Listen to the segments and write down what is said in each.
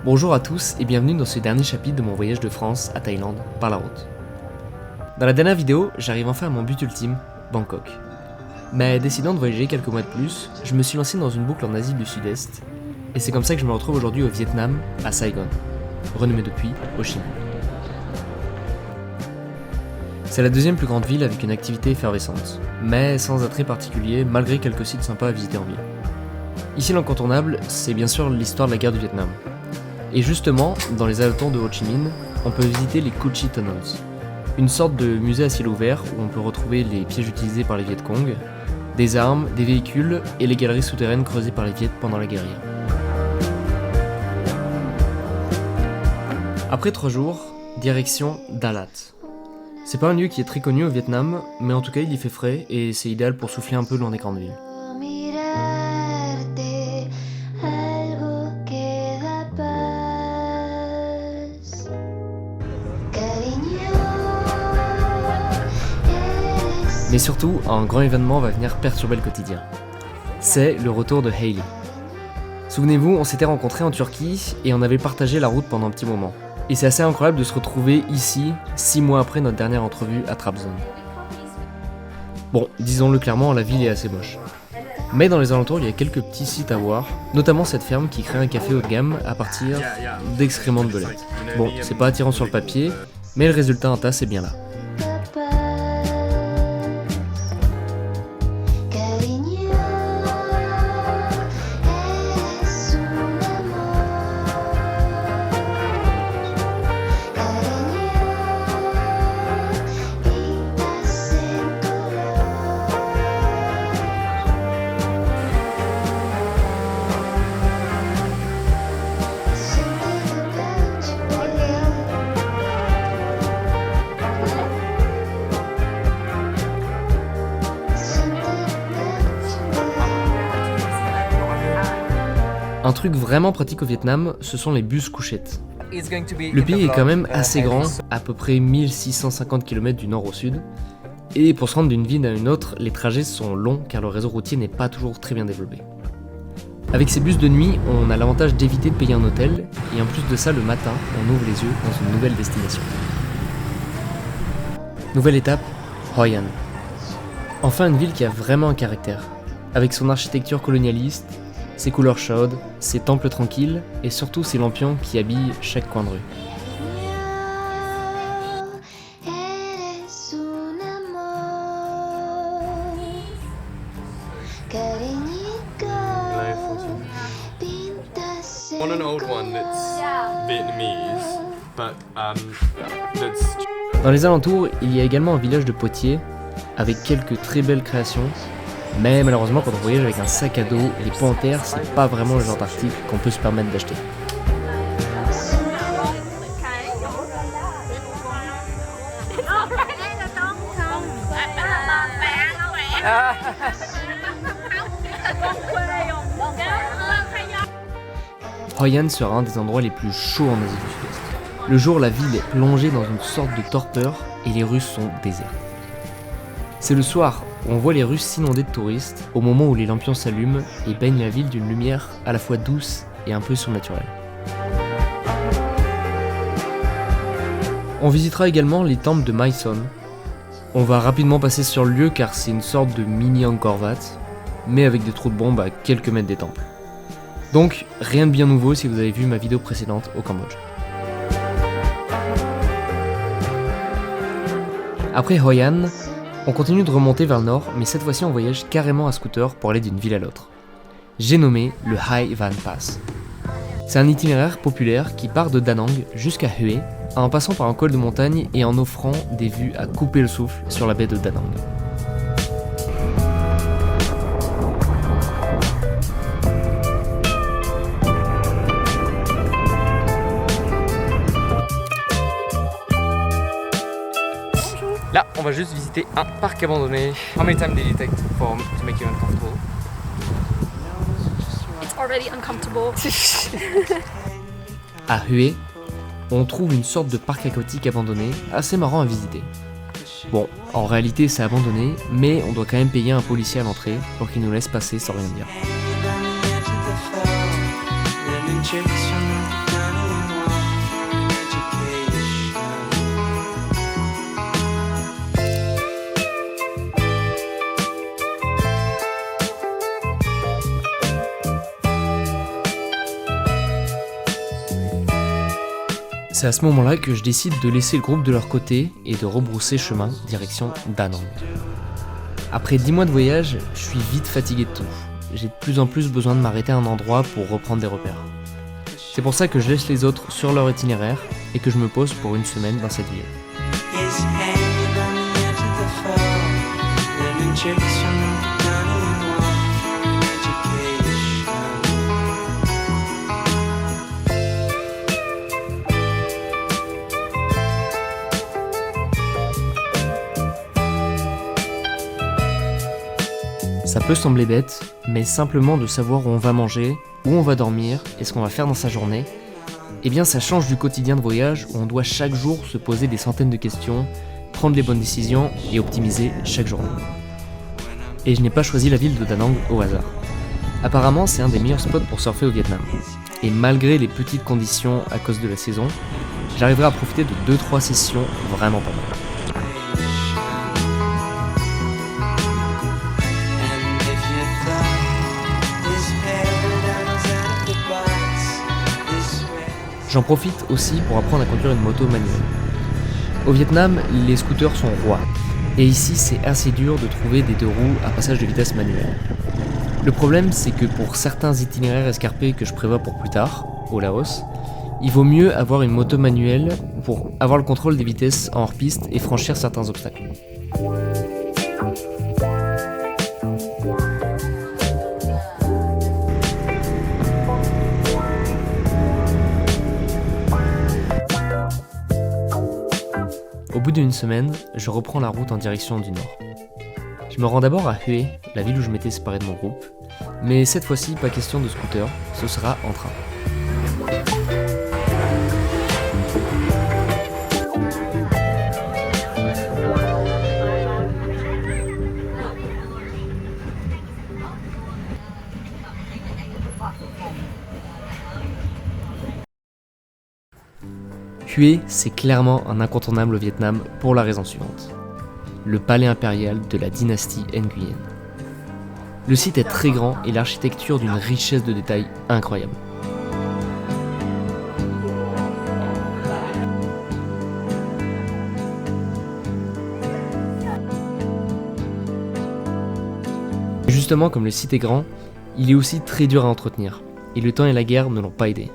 Bonjour à tous et bienvenue dans ce dernier chapitre de mon voyage de France à Thaïlande par la route. Dans la dernière vidéo, j'arrive enfin à mon but ultime, Bangkok. Mais décidant de voyager quelques mois de plus, je me suis lancé dans une boucle en Asie du Sud-Est, et c'est comme ça que je me retrouve aujourd'hui au Vietnam, à Saigon, renommé depuis Ho Chi Minh. C'est la deuxième plus grande ville avec une activité effervescente, mais sans attrait particulier malgré quelques sites sympas à visiter en ville. Ici l'incontournable, c'est bien sûr l'histoire de la guerre du Vietnam. Et justement, dans les alentours de Ho Chi Minh, on peut visiter les Cu Chi Tunnels, une sorte de musée à ciel ouvert où on peut retrouver les pièges utilisés par les Viet Cong, des armes, des véhicules et les galeries souterraines creusées par les Viet pendant la guérilla. Après 3 jours, direction Dalat. C'est pas un lieu qui est très connu au Vietnam, mais en tout cas il y fait frais et c'est idéal pour souffler un peu dans les grandes villes. Mais surtout, un grand événement va venir perturber le quotidien. C'est le retour de Hailey. Souvenez-vous, on s'était rencontrés en Turquie et on avait partagé la route pendant un petit moment. Et c'est assez incroyable de se retrouver ici, 6 mois après notre dernière entrevue à Trabzon. Bon, disons-le clairement, la ville est assez moche. Mais dans les alentours, il y a quelques petits sites à voir, notamment cette ferme qui crée un café haut de gamme à partir d'excréments de belettes. Bon, c'est pas attirant sur le papier, mais le résultat en tasse est bien là. Un truc vraiment pratique au Vietnam, ce sont les bus couchettes. Le pays est quand même assez grand, à peu près 1650 km du nord au sud, et pour se rendre d'une ville à une autre, les trajets sont longs car le réseau routier n'est pas toujours très bien développé. Avec ces bus de nuit, on a l'avantage d'éviter de payer un hôtel, et en plus de ça, le matin, on ouvre les yeux dans une nouvelle destination. Nouvelle étape, Hoi An. Enfin une ville qui a vraiment un caractère, avec son architecture colonialiste, ses couleurs chaudes, ses temples tranquilles et surtout ses lampions qui habillent chaque coin de rue. On an old one that's Vietnamese, but that's... Dans les alentours, il y a également un village de potiers avec quelques très belles créations. Mais malheureusement, quand on voyage avec un sac à dos et les pots en terre, c'est pas vraiment le genre d'article qu'on peut se permettre d'acheter. Hoi An sera un des endroits les plus chauds en Asie du Sud-Est. Le jour, la ville est plongée dans une sorte de torpeur et les rues sont désertes. C'est le soir où on voit les rues s'inonder de touristes, au moment où les lampions s'allument et baignent la ville d'une lumière à la fois douce et un peu surnaturelle. On visitera également les temples de Mae Son. On va rapidement passer sur le lieu car c'est une sorte de mini Angkor Wat, mais avec des trous de bombes à quelques mètres des temples. Donc rien de bien nouveau si vous avez vu ma vidéo précédente au Cambodge. Après Hoi An, on continue de remonter vers le nord, mais cette fois-ci on voyage carrément à scooter pour aller d'une ville à l'autre. J'ai nommé le Hai Van Pass. C'est un itinéraire populaire qui part de Da Nang jusqu'à Hue, en passant par un col de montagne et en offrant des vues à couper le souffle sur la baie de Da Nang. Là, on va juste visiter un parc abandonné. How many times did it take to make you uncomfortable? It's already uncomfortable. À Hue, on trouve une sorte de parc aquatique abandonné, assez marrant à visiter. Bon, en réalité c'est abandonné, mais on doit quand même payer un policier à l'entrée pour qu'il nous laisse passer sans rien dire. C'est à ce moment-là que je décide de laisser le groupe de leur côté et de rebrousser chemin direction Da Nang. Après 10 mois de voyage, je suis vite fatigué de tout. J'ai de plus en plus besoin de m'arrêter à un endroit pour reprendre des repères. C'est pour ça que je laisse les autres sur leur itinéraire et que je me pose pour une semaine dans cette ville. Ça peut sembler bête, mais simplement de savoir où on va manger, où on va dormir et ce qu'on va faire dans sa journée, eh bien ça change du quotidien de voyage où on doit chaque jour se poser des centaines de questions, prendre les bonnes décisions et optimiser chaque journée. Et je n'ai pas choisi la ville de Da Nang au hasard. Apparemment, c'est un des meilleurs spots pour surfer au Vietnam. Et malgré les petites conditions à cause de la saison, j'arriverai à profiter de 2-3 sessions vraiment pas mal. J'en profite aussi pour apprendre à conduire une moto manuelle. Au Vietnam, les scooters sont rois. Et ici, c'est assez dur de trouver des 2 roues à passage de vitesse manuel. Le problème, c'est que pour certains itinéraires escarpés que je prévois pour plus tard, au Laos, il vaut mieux avoir une moto manuelle pour avoir le contrôle des vitesses en hors-piste et franchir certains obstacles. Au bout d'une semaine, je reprends la route en direction du nord. Je me rends d'abord à Hue, la ville où je m'étais séparé de mon groupe, mais cette fois-ci, pas question de scooter, ce sera en train. Hue, c'est clairement un incontournable au Vietnam pour la raison suivante. Le palais impérial de la dynastie Nguyen. Le site est très grand et l'architecture d'une richesse de détails incroyable. Justement, comme le site est grand, il est aussi très dur à entretenir, et le temps et la guerre ne l'ont pas aidé.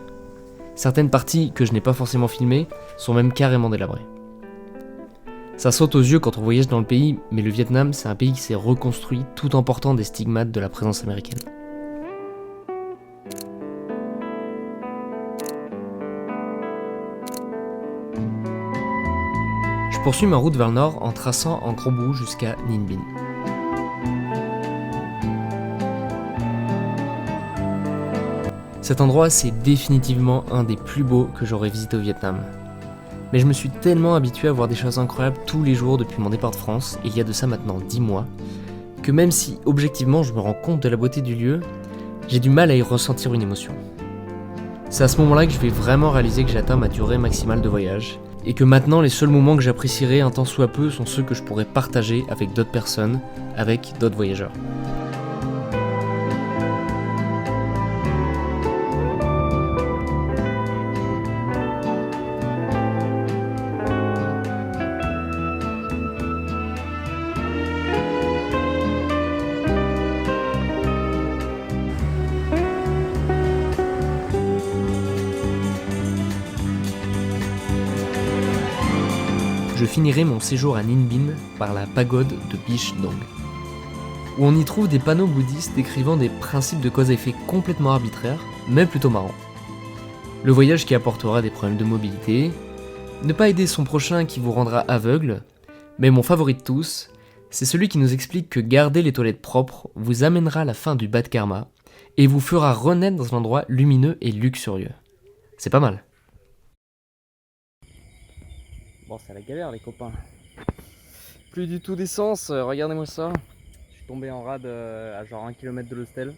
Certaines parties que je n'ai pas forcément filmées sont même carrément délabrées. Ça saute aux yeux quand on voyage dans le pays, mais le Vietnam, c'est un pays qui s'est reconstruit tout en portant des stigmates de la présence américaine. Je poursuis ma route vers le nord en traçant en gros bout jusqu'à Ninh Binh. Cet endroit, c'est définitivement un des plus beaux que j'aurais visité au Vietnam. Mais je me suis tellement habitué à voir des choses incroyables tous les jours depuis mon départ de France, et il y a de ça maintenant 10 mois, que même si objectivement je me rends compte de la beauté du lieu, j'ai du mal à y ressentir une émotion. C'est à ce moment-là que je vais vraiment réaliser que j'ai atteint ma durée maximale de voyage, et que maintenant les seuls moments que j'apprécierai un tant soit peu sont ceux que je pourrais partager avec d'autres personnes, avec d'autres voyageurs. Je finirai mon séjour à Ninh Binh par la pagode de Bish Dong, où on y trouve des panneaux bouddhistes décrivant des principes de cause à effet complètement arbitraires, mais plutôt marrants. Le voyage qui apportera des problèmes de mobilité, ne pas aider son prochain qui vous rendra aveugle, mais mon favori de tous, c'est celui qui nous explique que garder les toilettes propres vous amènera à la fin du bad karma et vous fera renaître dans un endroit lumineux et luxurieux. C'est pas mal. Bon, c'est la galère les copains. Plus du tout d'essence, regardez-moi ça. Je suis tombé en rade à genre 1 km de l'hostel.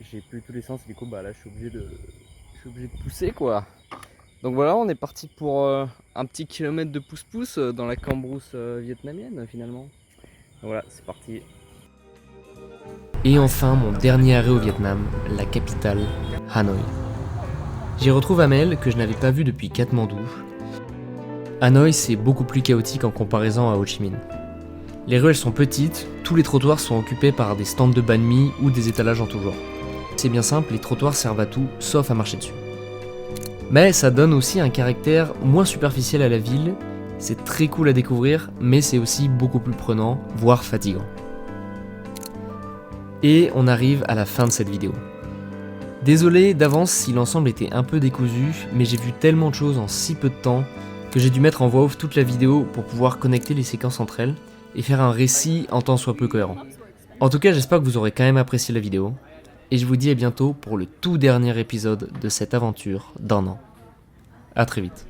J'ai plus du tout d'essence et du coup bah là je suis obligé de pousser quoi. Donc voilà, on est parti pour un petit kilomètre de pouce-pouce dans la cambrousse vietnamienne finalement. Donc voilà, c'est parti. Et enfin mon dernier arrêt au Vietnam, la capitale, Hanoï. J'y retrouve Amel, que je n'avais pas vu depuis Katmandou. Hanoï, c'est beaucoup plus chaotique en comparaison à Ho Chi Minh. Les rues elles sont petites, tous les trottoirs sont occupés par des stands de banh mi ou des étalages en tout genre. C'est bien simple, les trottoirs servent à tout, sauf à marcher dessus. Mais ça donne aussi un caractère moins superficiel à la ville, c'est très cool à découvrir, mais c'est aussi beaucoup plus prenant, voire fatigant. Et on arrive à la fin de cette vidéo. Désolé d'avance si l'ensemble était un peu décousu, mais j'ai vu tellement de choses en si peu de temps que j'ai dû mettre en voix off toute la vidéo pour pouvoir connecter les séquences entre elles et faire un récit en tant soit peu cohérent. En tout cas, j'espère que vous aurez quand même apprécié la vidéo, et je vous dis à bientôt pour le tout dernier épisode de cette aventure d'un an. A très vite.